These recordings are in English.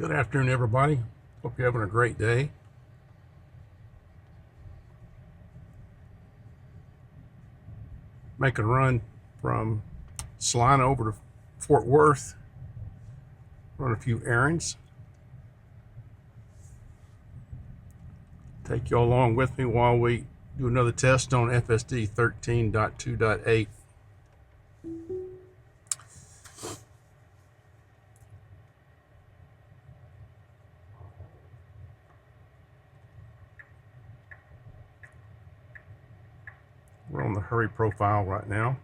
Good afternoon, everybody. Hope you're having a great day. Making a run from Celina over to Fort Worth. Run a few errands. Take you all along with me while we do another test on FSD 13.2.8. We're on the hurry profile right now.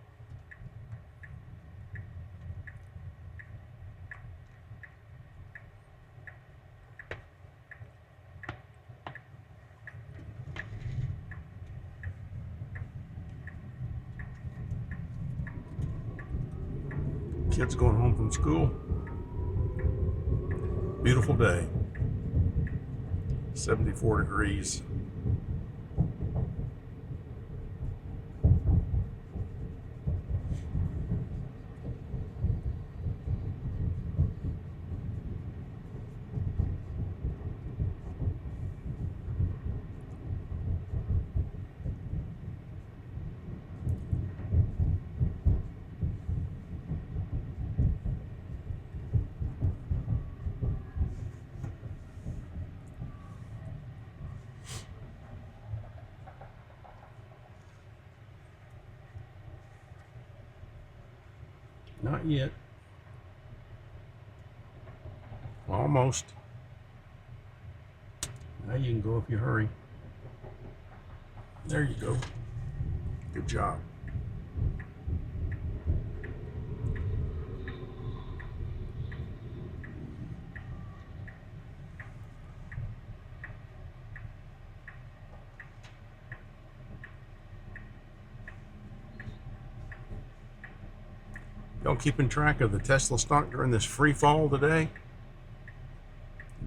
Kids going home from school. Beautiful day. 74 degrees. Not yet. Almost. Now you can go if you hurry. There you go. Good job. Y'all keeping track of the Tesla stock during this free fall today?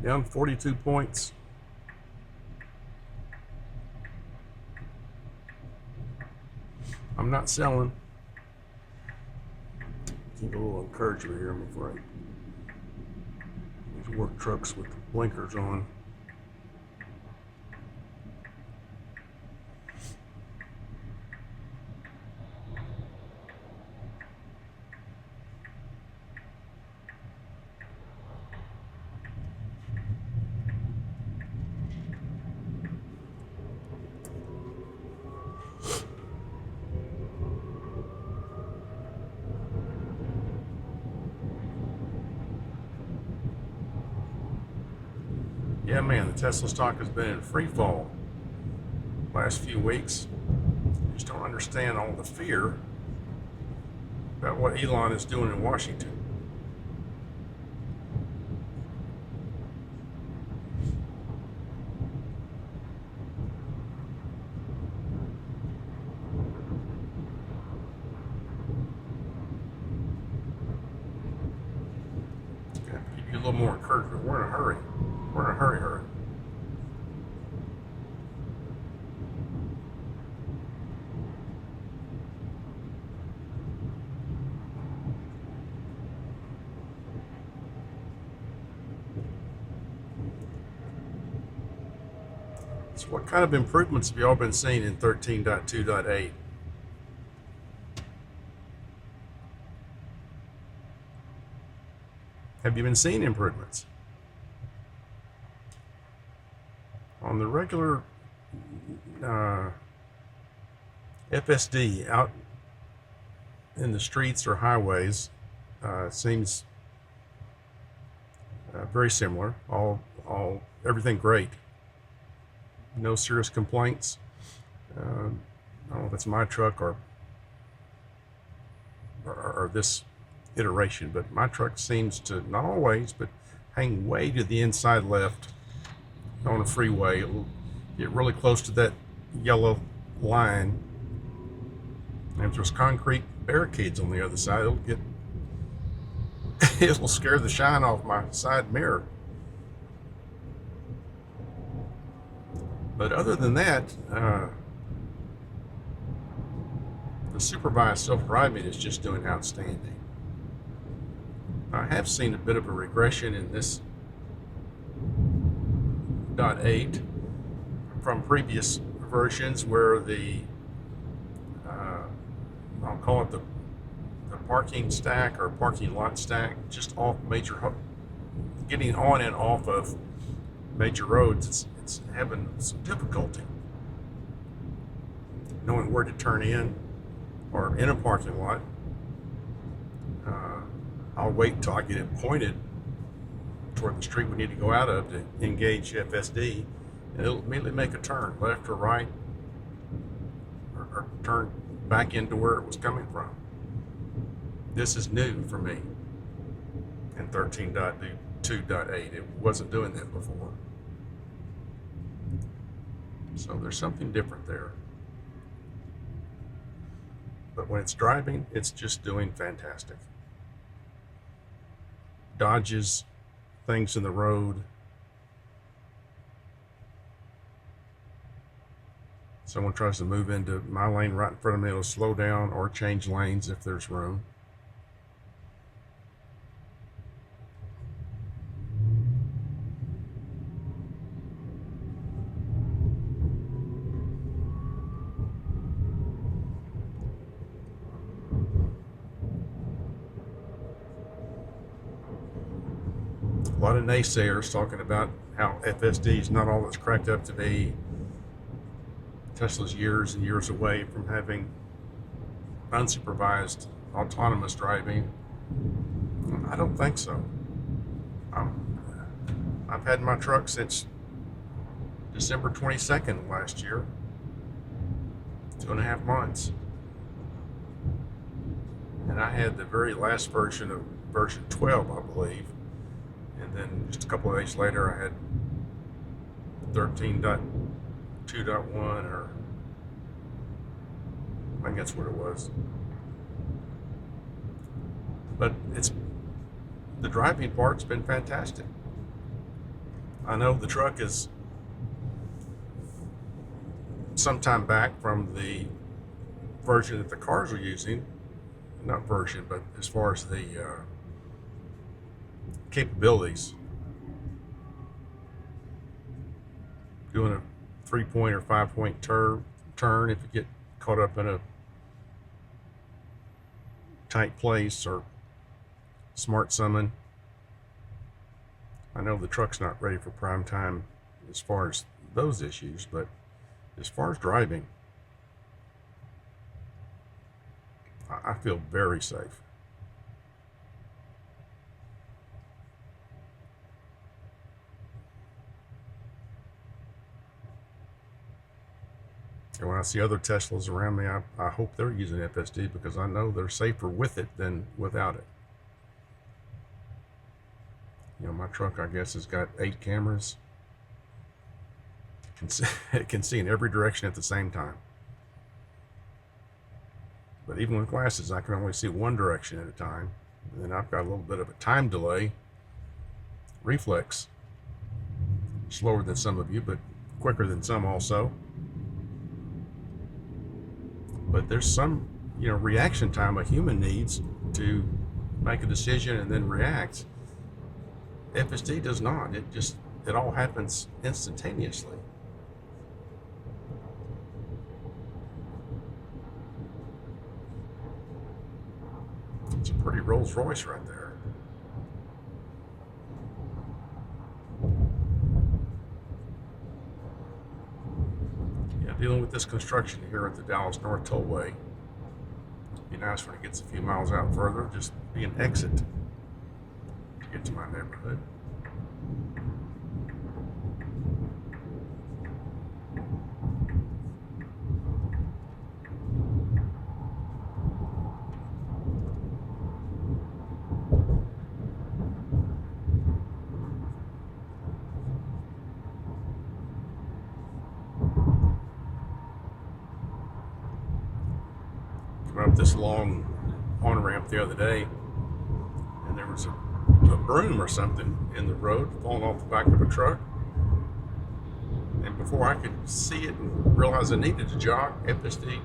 Down 42 points. I'm not selling. Give a little encouragement here before these work trucks with blinkers on. Yeah, man, the Tesla stock has been in free fall last few weeks. I just don't understand all the fear about what Elon is doing in Washington. Okay, give you a little more encouragement. We're in a hurry. We're in a hurry. So what kind of improvements have y'all been seeing in 13.2.8? Have you been seeing improvements? On the regular FSD out in the streets or highways, seems very similar. Everything great. No serious complaints. I don't know if it's my truck or this iteration, but my truck seems to, not always, but hang way to the inside left on a freeway. It will get really close to that yellow line, and if there's concrete barricades on the other side, it'll scare the shine off my side mirror. But other than that, the supervised self-driving is just doing outstanding. I have seen a bit of a regression in this 13.8 from previous versions where the I'll call it the parking stack or parking lot stack, just off major, getting on and off of major roads. It's having some difficulty knowing where to turn in or in a parking lot. I'll wait until I get it pointed toward the street we need to go out of to engage FSD, and it'll immediately make a turn left or right, or turn back into where it was coming from. This is new for me in 13.2.8. It wasn't doing that before. So there's something different there. But when it's driving, it's just doing fantastic. Dodges things in the road. Someone tries to move into my lane right in front of me, it'll slow down or change lanes if there's room. A lot of naysayers talking about how FSD is not all it's cracked up to be. Tesla's years and years away from having unsupervised autonomous driving. I don't think so. I've had my truck since December 22nd last year, 2.5 months. And I had the very last version of version 12, I believe. And then just a couple of days later, I had 13.2.1, or I think that's what it was. But the driving part's been fantastic. I know the truck is some time back from the version that the cars are using. Not version, but as far as the capabilities. Doing a 3-point or 5-point turn if you get caught up in a tight place, or smart summon. I know the truck's not ready for prime time as far as those issues, but as far as driving, I feel very safe. And when I see other Teslas around me, I hope they're using FSD, because I know they're safer with it than without it. You know, my truck, I guess, has got 8 cameras. It can see in every direction at the same time. But even with glasses, I can only see one direction at a time. And then I've got a little bit of a time delay. Reflex. Slower than some of you, but quicker than some also. But there's some, reaction time a human needs to make a decision and then react. FSD does not. It all happens instantaneously. It's a pretty Rolls Royce right there. Yeah, dealing with this construction here at the Dallas North Tollway. It'd be nice when it gets a few miles out further, just be an exit to get to my neighborhood. Up this long on-ramp the other day, and there was a broom or something in the road falling off the back of a truck, and before I could see it and realize I needed to jog, FSD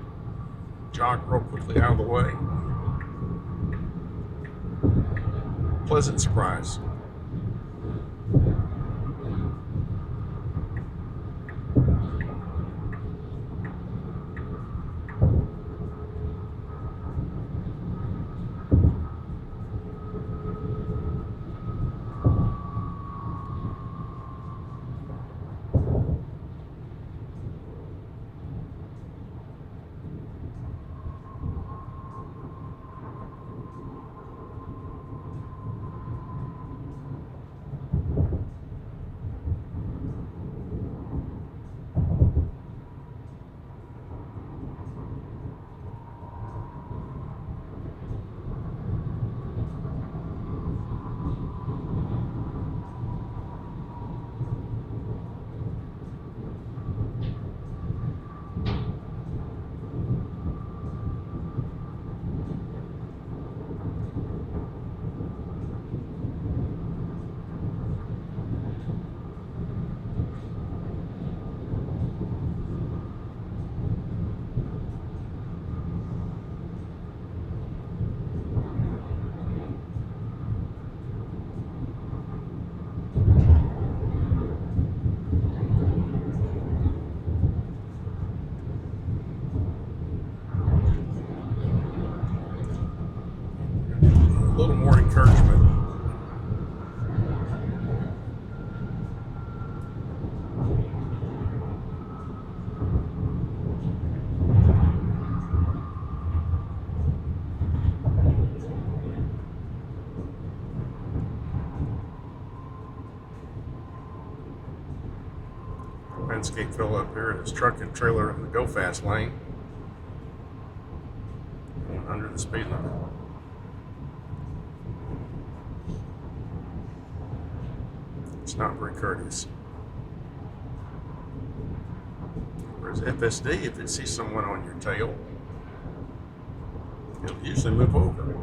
jogged real quickly out of the way. Pleasant surprise. Landscape fellow up here in his truck and trailer in the go fast lane. Going under the speed limit. It's not very courteous. Whereas FSD, if it sees someone on your tail, it'll usually move over,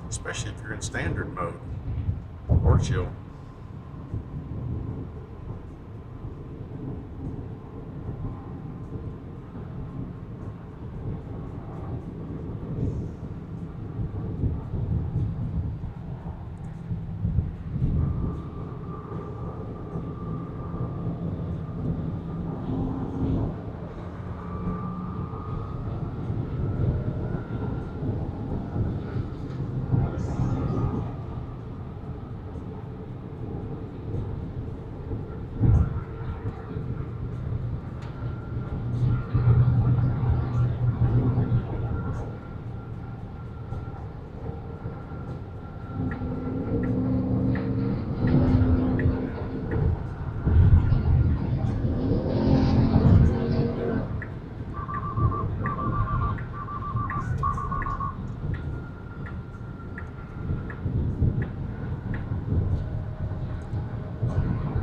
especially if you're in standard mode or chill.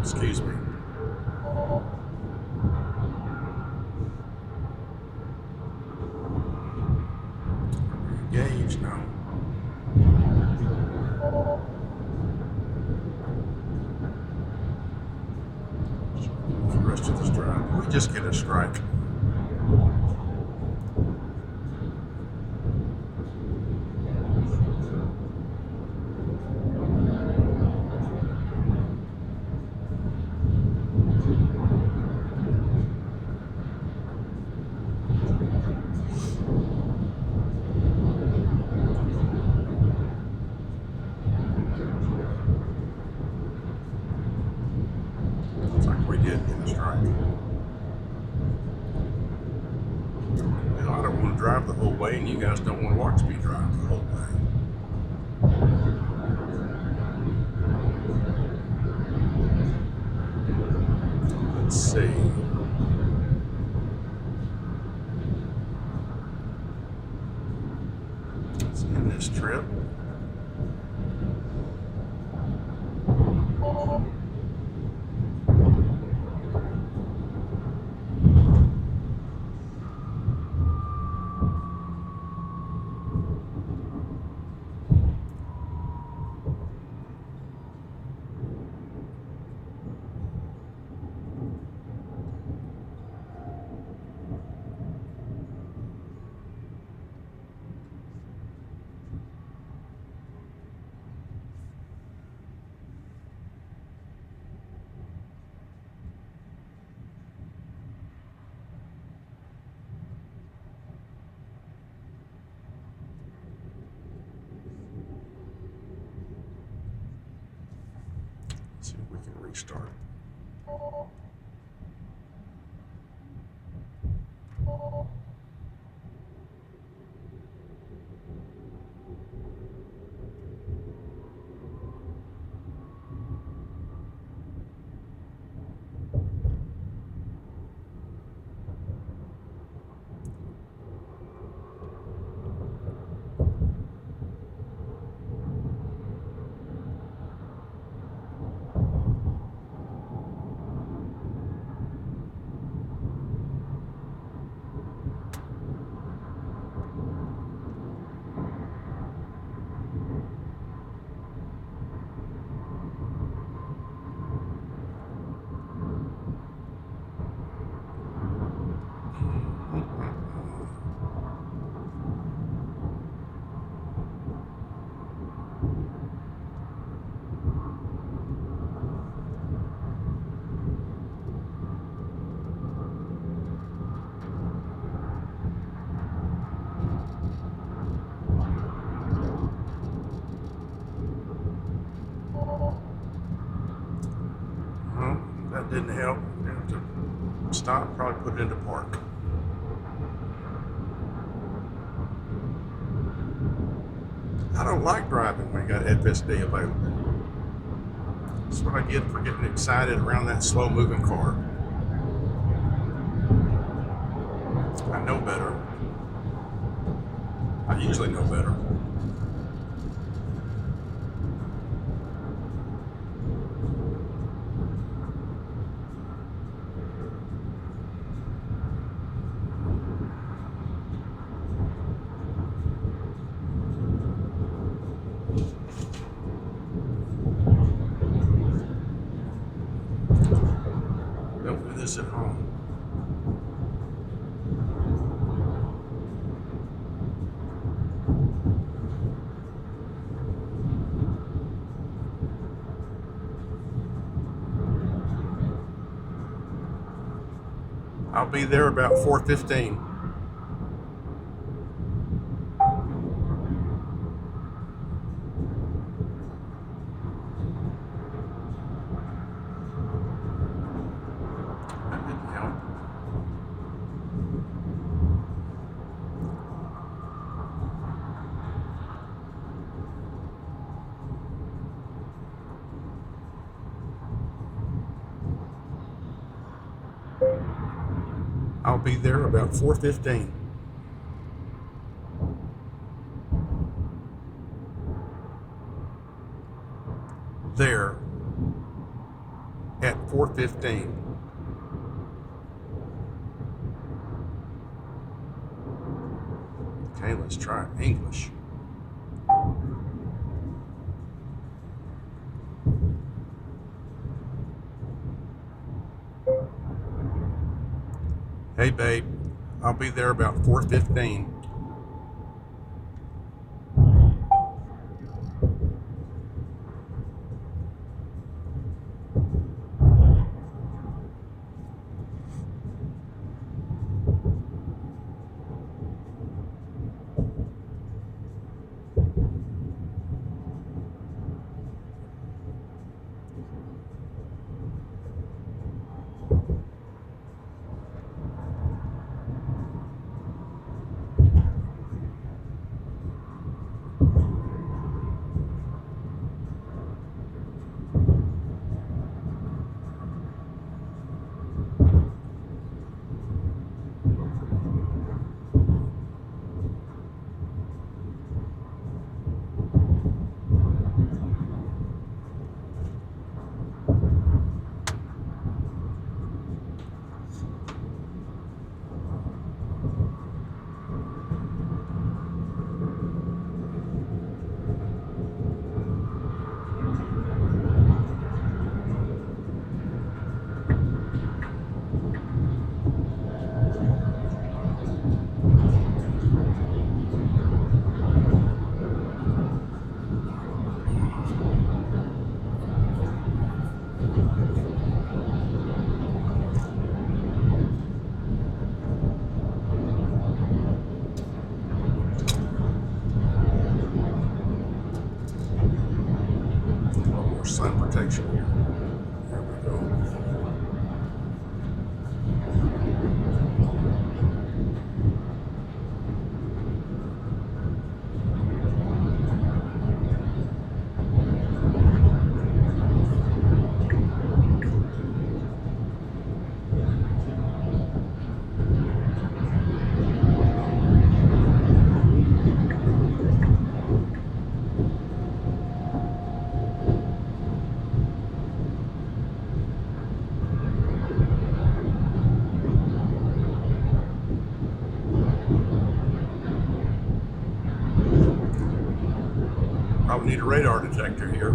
Excuse me. Engage now. The rest of this drive, we just get a strike. We did get a strike. You know, I don't want to drive the whole way, and you guys don't want to watch me drive the whole way. Let's see. Let's end this trip. See if we can restart. That didn't help. You have to stop, probably put it into park. I don't like driving when you got FSD available. That's what I get for getting excited around that slow moving car. I know better. I usually know better. Don't do this at home. I'll be there about 4:15. That didn't help. I'll be there about 4:15. There at 4:15. Okay, let's try English. Hey babe, I'll be there about 4:15. Sun protection here. There we go. Probably need a radar detector here.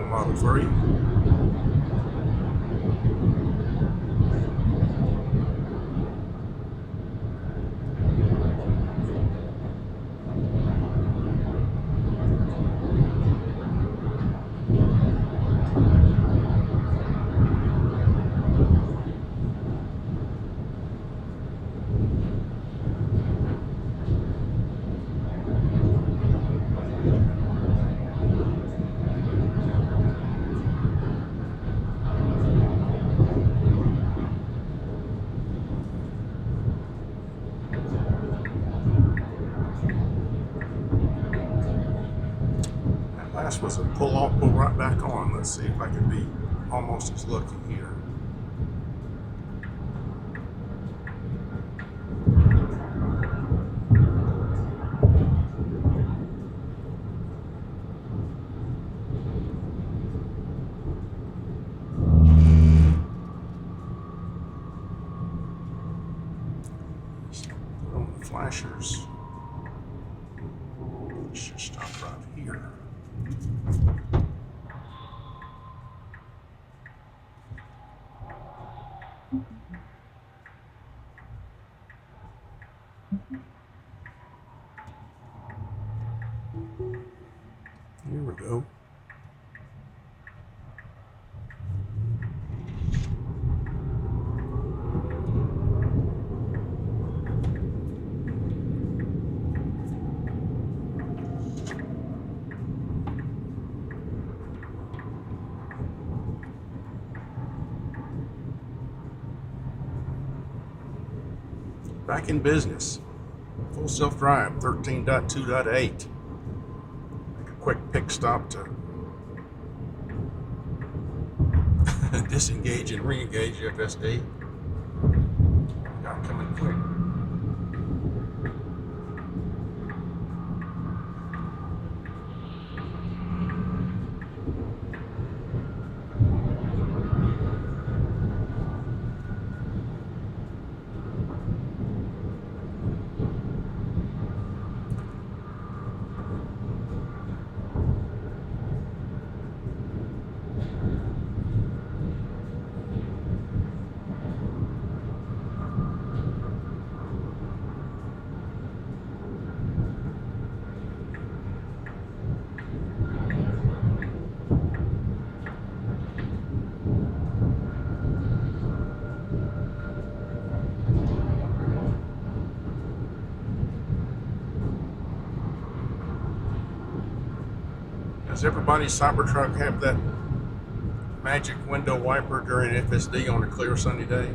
Model 3. pull right back on. Let's see if I can be almost as lucky here. Put on the flashers. Should stop right here. Here we go. Back in business. Full self-drive 13.2.8. Make a quick pick stop to disengage and re-engage FSD. Got coming quick. Does everybody's Cybertruck have that magic window wiper during FSD on a clear sunny day?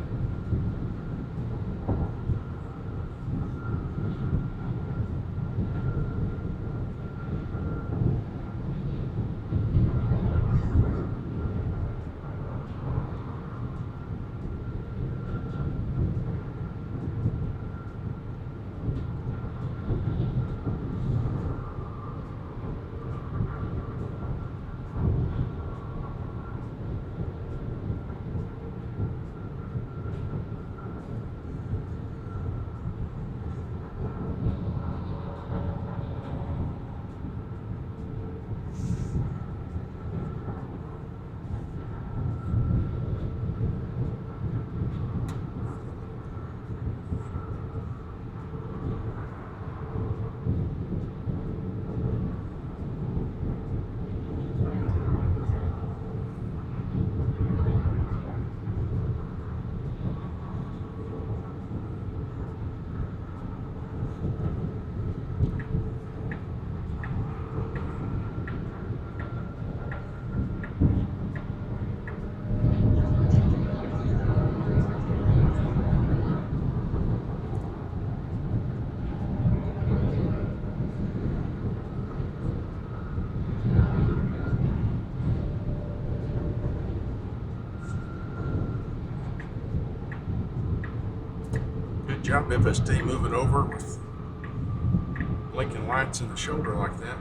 Good job, FSD, moving over with blinking lights in the shoulder like that.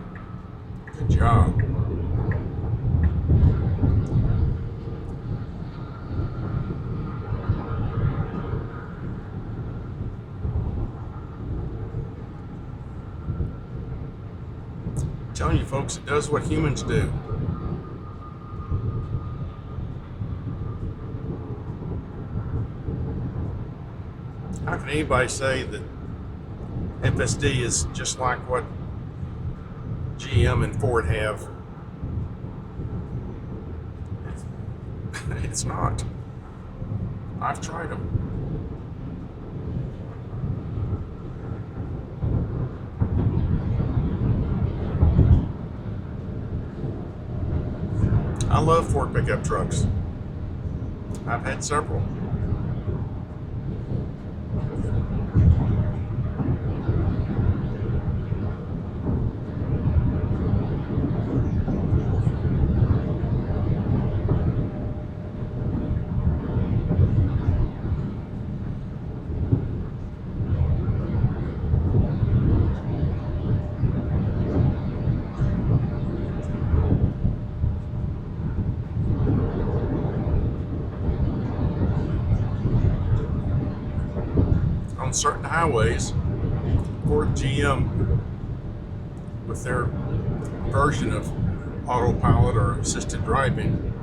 Good job. I'm telling you folks, it does what humans do. How can anybody say that FSD is just like what GM and Ford have? It's not. I've tried them. I love Ford pickup trucks. I've had several. on certain highways, Ford, GM, with their version of autopilot or assisted driving,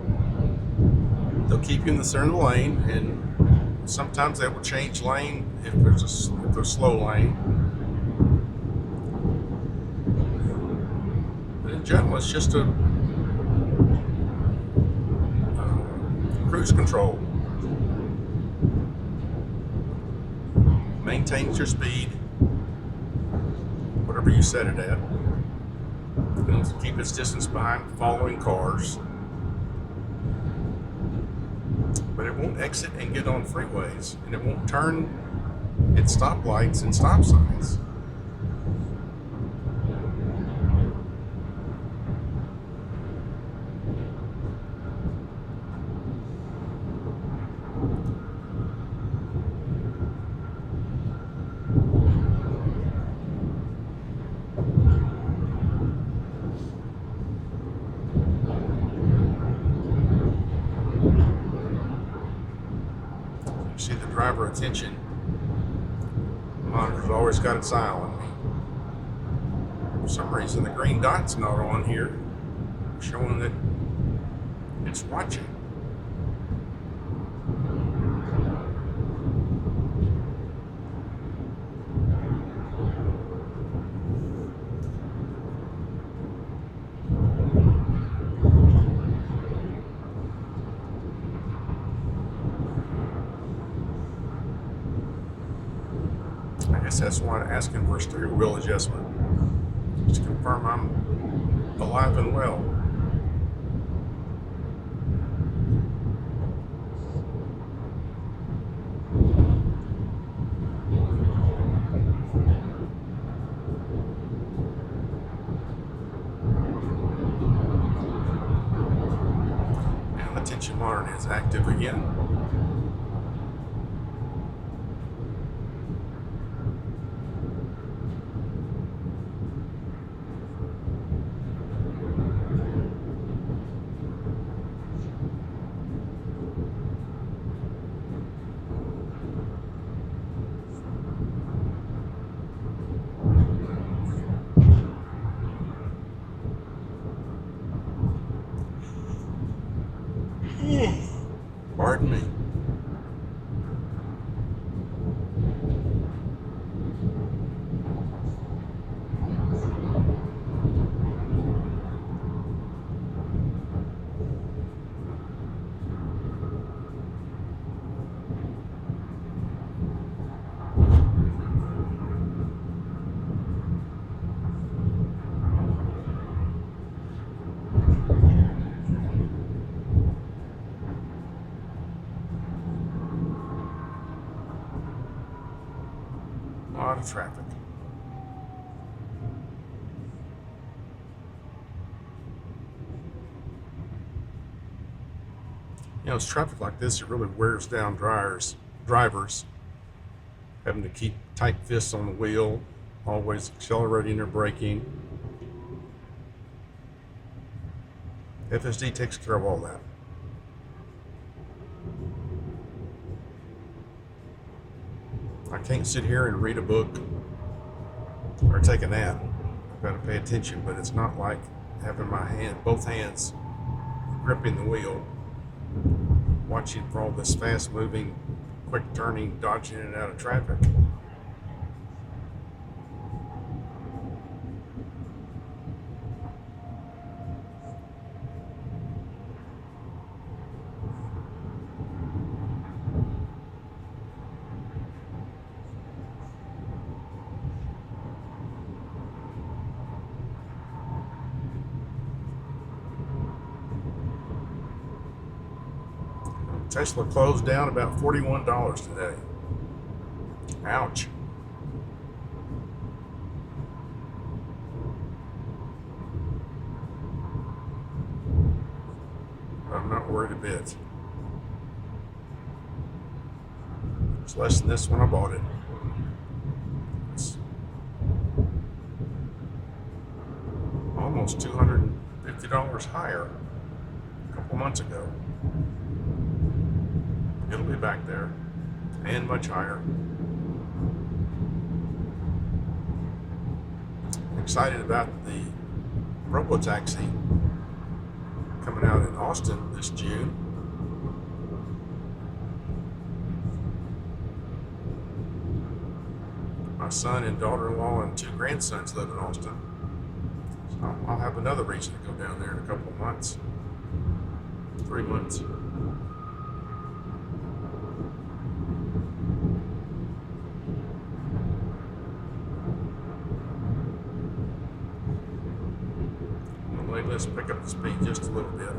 they'll keep you in the center of the lane, and sometimes they will change lane if there's a slow lane. But in general, it's just a cruise control. Maintains your speed, whatever you set it at. It'll keep its distance behind following cars. But it won't exit and get on freeways, and it won't turn at stoplights and stop signs. See the driver attention monitor's always got its eye on me. For some reason the green dot's not on here, showing that it's watching. I guess that's why I'm asking for a steering wheel adjustment, just to confirm I'm alive and well. Now the attention monitor is active again. Pardon me. A lot of traffic. You know, it's traffic like this, it really wears down drivers, having to keep tight fists on the wheel, always accelerating or braking. FSD takes care of all that. I can't sit here and read a book or take a nap. I've got to pay attention, but it's not like having both hands gripping the wheel, watching for all this fast moving, quick turning, dodging in and out of traffic. Tesla closed down about $41 today. Ouch. I'm not worried a bit. It's less than this when I bought it. It's almost $250 higher a couple months ago. It'll be back there, and much higher. excited about the robo-taxi coming out in Austin this June. My son and daughter-in-law and 2 grandsons live in Austin. So I'll have another reason to go down there in a couple of months. 3 months. Let's pick up the speed just a little bit.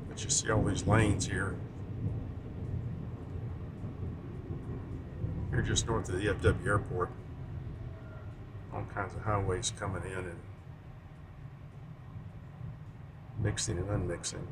But you see all these lanes here. Here just north of the FW airport. All kinds of highways coming in and mixing and unmixing.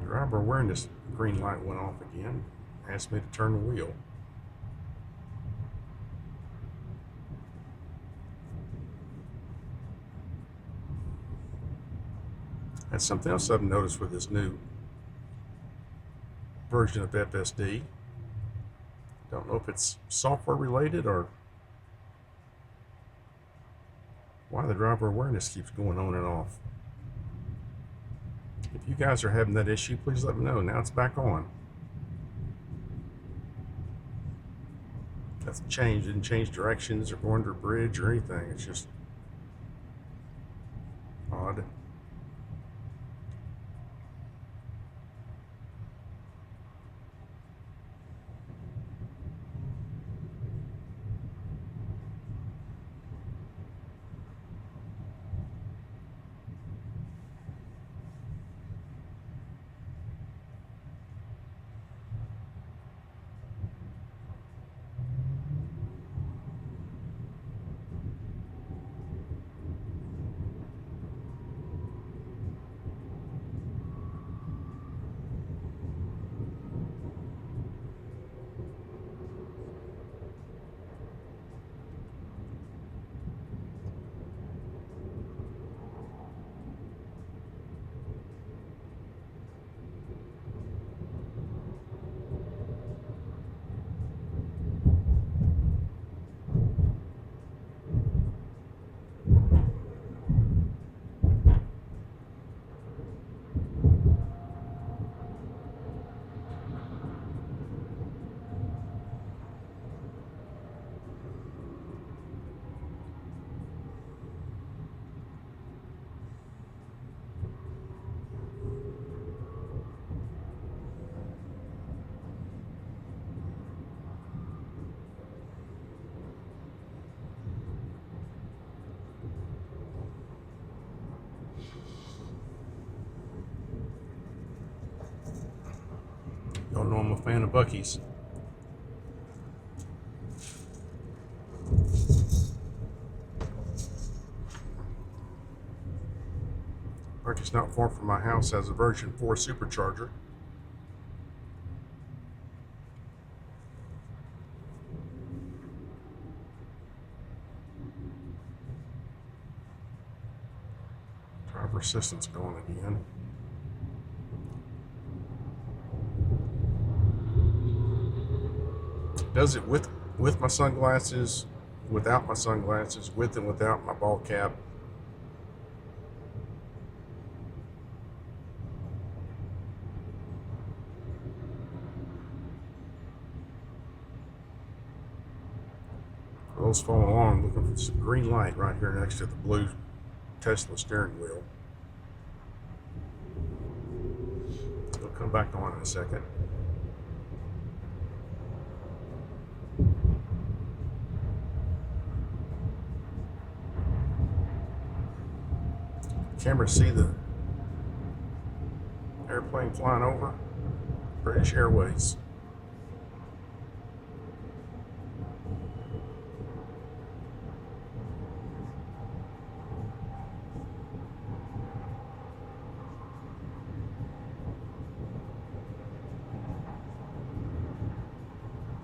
Driver awareness green light went off again. Asked me to turn the wheel. That's something else I've noticed with this new version of FSD. Don't know if it's software related or why the driver awareness keeps going on and off. If you guys are having that issue, please let me know. Now it's back on. That's changed. Didn't change directions or go under a bridge or anything. It's just odd. Y'all know I'm a fan of Buc-ee's. Buc-ee's not far from my house has a version 4 supercharger. Driver assistance going again. Does it with my sunglasses, without my sunglasses, with and without my ball cap. For those following along, looking for some green light right here next to the blue TSLA steering wheel. It'll come back on in a second. Camera see the airplane flying over? British Airways.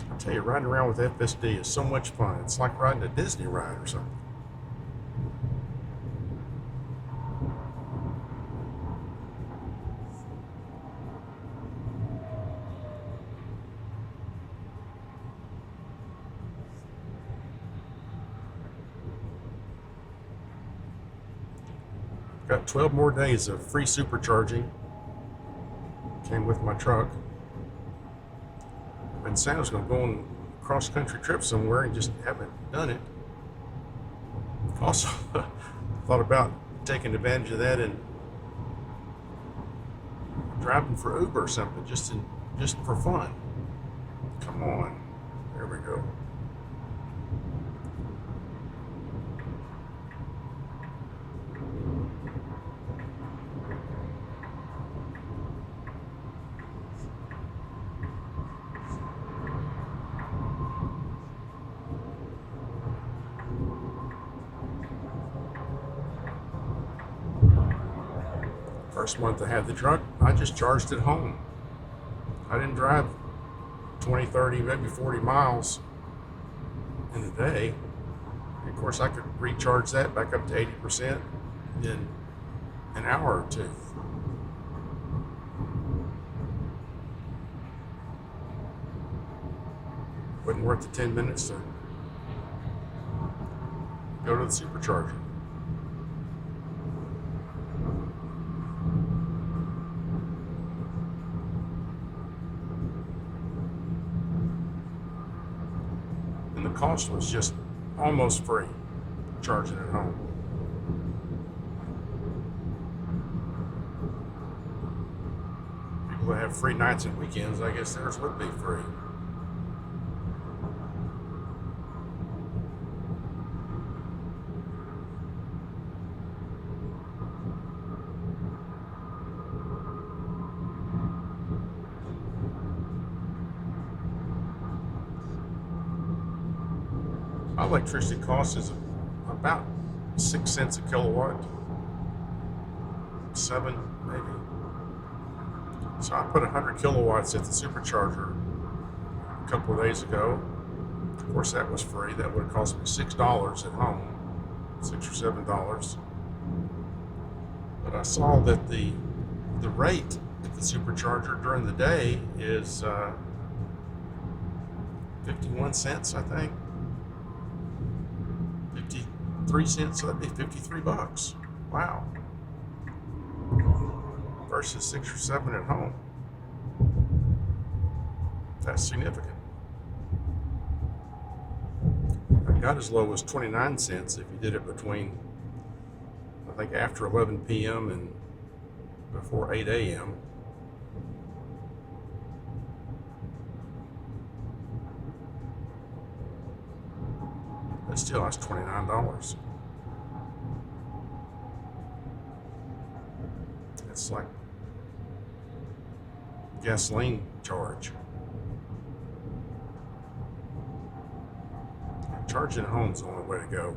I'll tell you, riding around with FSD is so much fun. It's like riding a Disney ride or something. Got 12 more days of free supercharging. Came with my truck. Been saying I was going to go on a cross-country trip somewhere and just haven't done it. Also, thought about taking advantage of that and driving for Uber or something, just for fun. Come on, there we go. First month I had the truck, I just charged it home. I didn't drive 20, 30, maybe 40 miles in a day. And of course, I could recharge that back up to 80% in an hour or two. Wasn't worth the 10 minutes to go to the supercharger. And the cost was just almost free, charging at home. People that have free nights and weekends, I guess theirs would be free. My electricity cost is about 6 cents a kilowatt, 7 maybe. So I put 100 kilowatts at the supercharger a couple of days ago. Of course, that was free. That would have cost me $6 at home, $6 or $7. But I saw that the rate at the supercharger during the day is 51 cents, I think. 53 cents, so that'd be $53. Wow. Versus 6 or 7 at home. That's significant. I got as low as 29 cents if you did it between, I think, after 11 p.m. and before 8 a.m. But still, that's $29. It's like gasoline charge. Charging at home is the only way to go.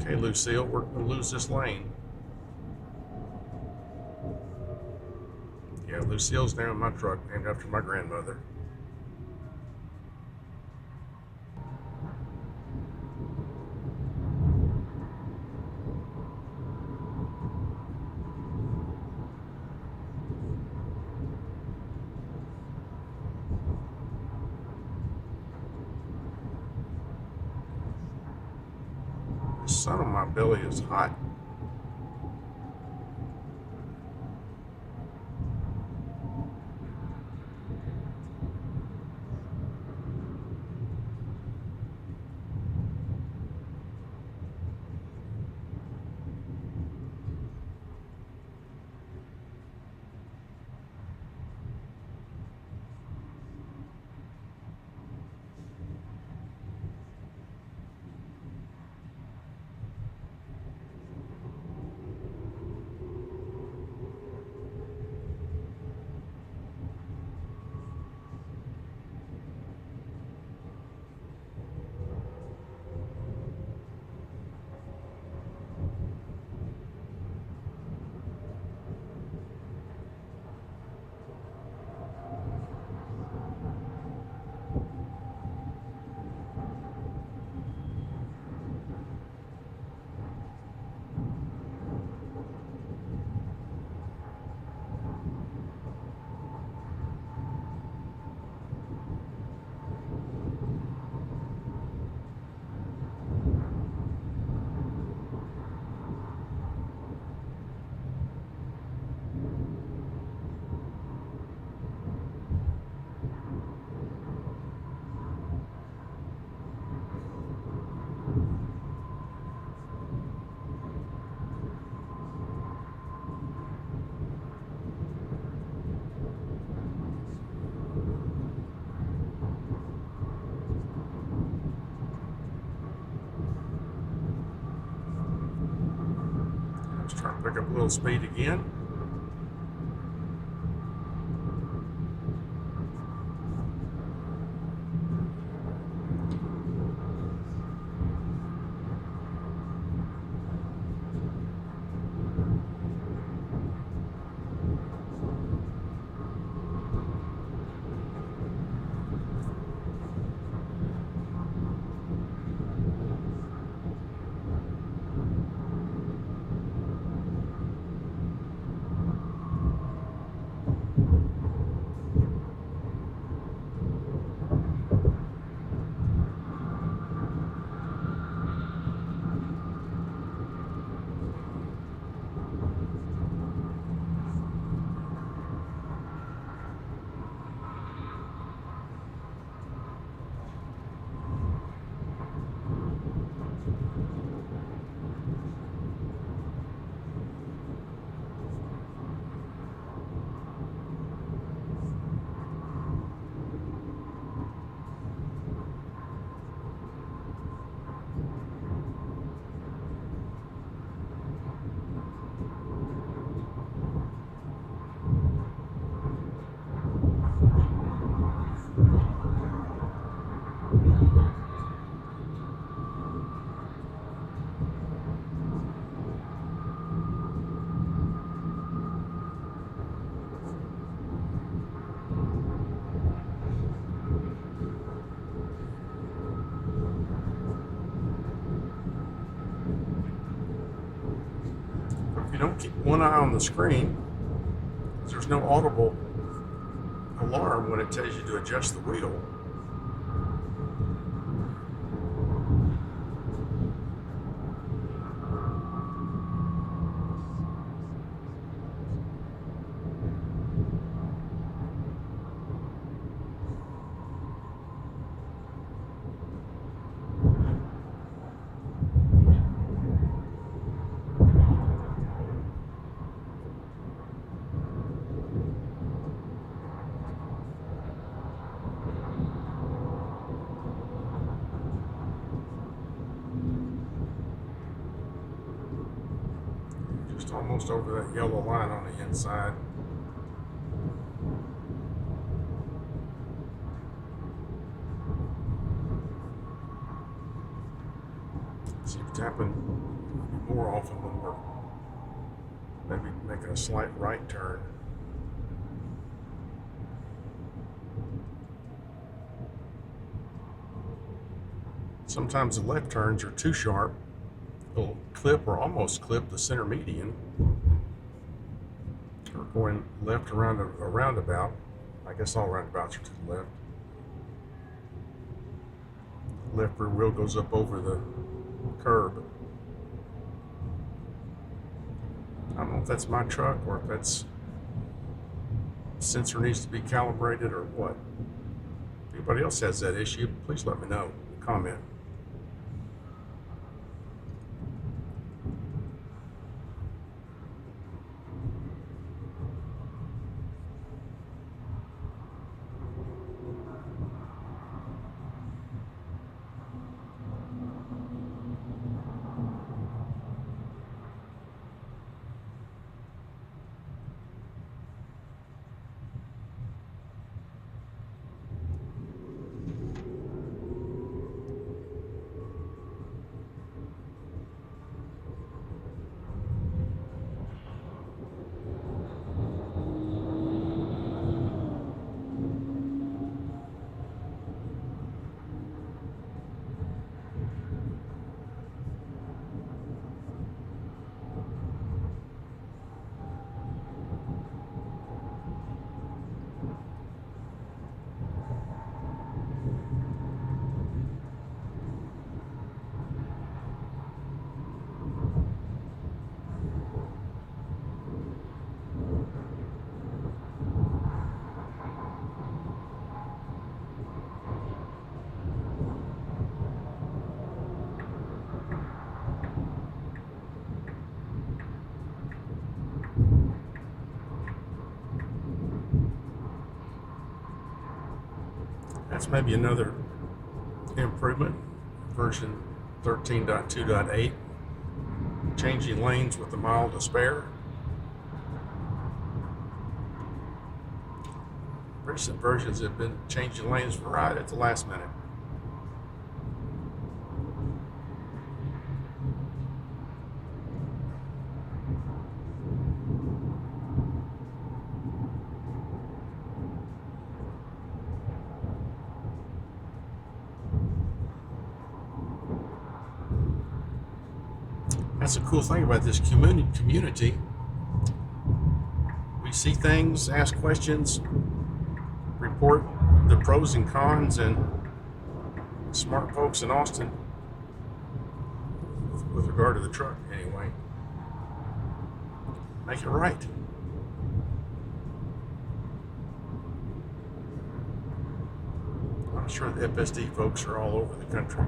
Okay, Lucille, we're going to lose this lane. Yeah, Lucille's down in my truck, named after my grandmother. The sun on my belly is hot. Let's try to pick up a little speed again. If you don't keep one eye on the screen, there's no audible alarm when it tells you to adjust the wheel. Just almost over that yellow line on the inside. See if tapping more often when we're maybe making a slight right turn. Sometimes the left turns are too sharp. It'll clip or almost clip the center median. Or going left around a roundabout. I guess all roundabouts are to the left. Left rear wheel goes up over the curb. I don't know if that's my truck or if that's sensor needs to be calibrated or what. If anybody else has that issue, please let me know. Comment. That's maybe another improvement, version 13.2.8. changing lanes with a mile to spare. Recent versions have been changing lanes right at the last minute. That's a cool thing about this community. We see things, ask questions, report the pros and cons, and smart folks in Austin, with regard to the truck anyway, make it right. I'm sure the FSD folks are all over the country.